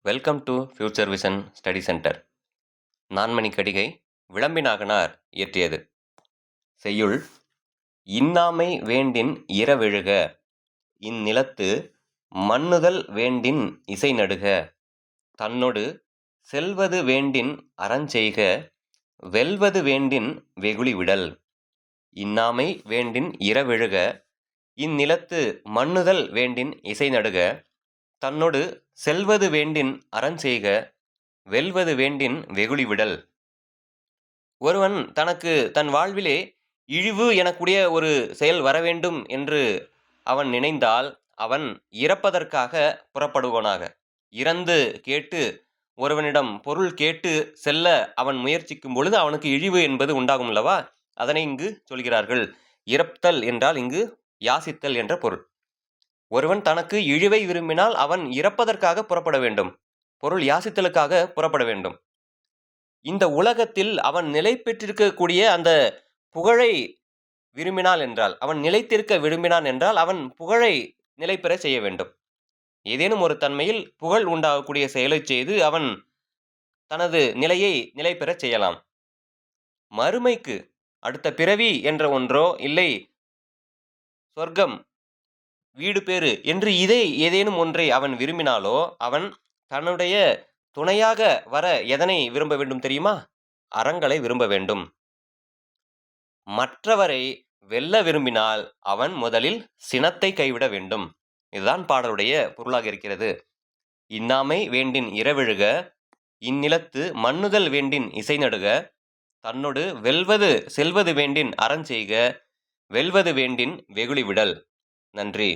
Welcome to future vision study centre. நான்மணி கடிகை விளம்பினாகனார் இயற்றியது. செய்யுள்: இன்னாமை வேண்டின் இரவெழுக, இந்நிலத்து மன்னுதல் வேண்டின் இசை நடுக, தன்னொடு செல்வது வேண்டின் அறஞ்செய்க, வெல்வது வேண்டின் வெகுளி விடல். இன்னாமை வேண்டின் இரவெழுக, இந்நிலத்து மன்னுதல் வேண்டின் இசை நடுக, தன்னொடு செல்வது வேண்டின் அறஞ்செய்க, வெல்வது வேண்டின் வெகுளி விடல். ஒருவன் தனக்கு தன் வாழ்விலே இழிவு எனக்கூடிய ஒரு செயல் வரவேண்டும் என்று அவன் நினைந்தால் அவன் இறப்பதற்காக புறப்படுவானாக. இறந்து கேட்டு ஒருவனிடம் பொருள் கேட்டு செல்ல அவன் முயற்சிக்கும் பொழுது அவனுக்கு இழிவு என்பது உண்டாகும் அல்லவா? அதனை இங்கு சொல்கிறார்கள். இறத்தல் என்றால் இங்கு யாசித்தல் என்ற பொருள். ஒருவன் தனக்கு இழிவை விரும்பினால் அவன் இறப்பதற்காக புறப்பட வேண்டும், பொருள் யாசித்தலுக்காக புறப்பட வேண்டும். இந்த உலகத்தில் அவன் நிலை பெற்றிருக்கக்கூடிய அந்த புகழை விரும்பினான் என்றால், அவன் நிலைத்திருக்க விரும்பினான் என்றால் அவன் புகழை நிலை பெற செய்ய வேண்டும். ஏதேனும் ஒரு தன்மையில் புகழ் உண்டாகக்கூடிய செயலை செய்து அவன் தனது நிலையை நிலை பெற செய்யலாம். மறுமைக்கு அடுத்த பிறவி என்ற ஒன்றோ இல்லை சொர்க்கம் வீடு பேறு என்று இதை ஏதேனும் ஒன்றை அவன் விரும்பினாலோ அவன் தன்னுடைய துணையாக வர எதனை விரும்ப வேண்டும் தெரியுமா? அறங்களை விரும்ப வேண்டும். மற்றவரை வெல்ல விரும்பினால் அவன் முதலில் சினத்தை கைவிட வேண்டும். இதுதான் பாடலுடைய பொருளாக இருக்கிறது. இன்னாமை வேண்டின் இரவெழுக, இந்நிலத்து மன்னுதல் வேண்டின் இசை நடுக, தன்னொடு வெல்வது செல்வது வேண்டின் அறஞ்செய்க, வெல்வது வேண்டின் வெகுளி விடல். நன்றி.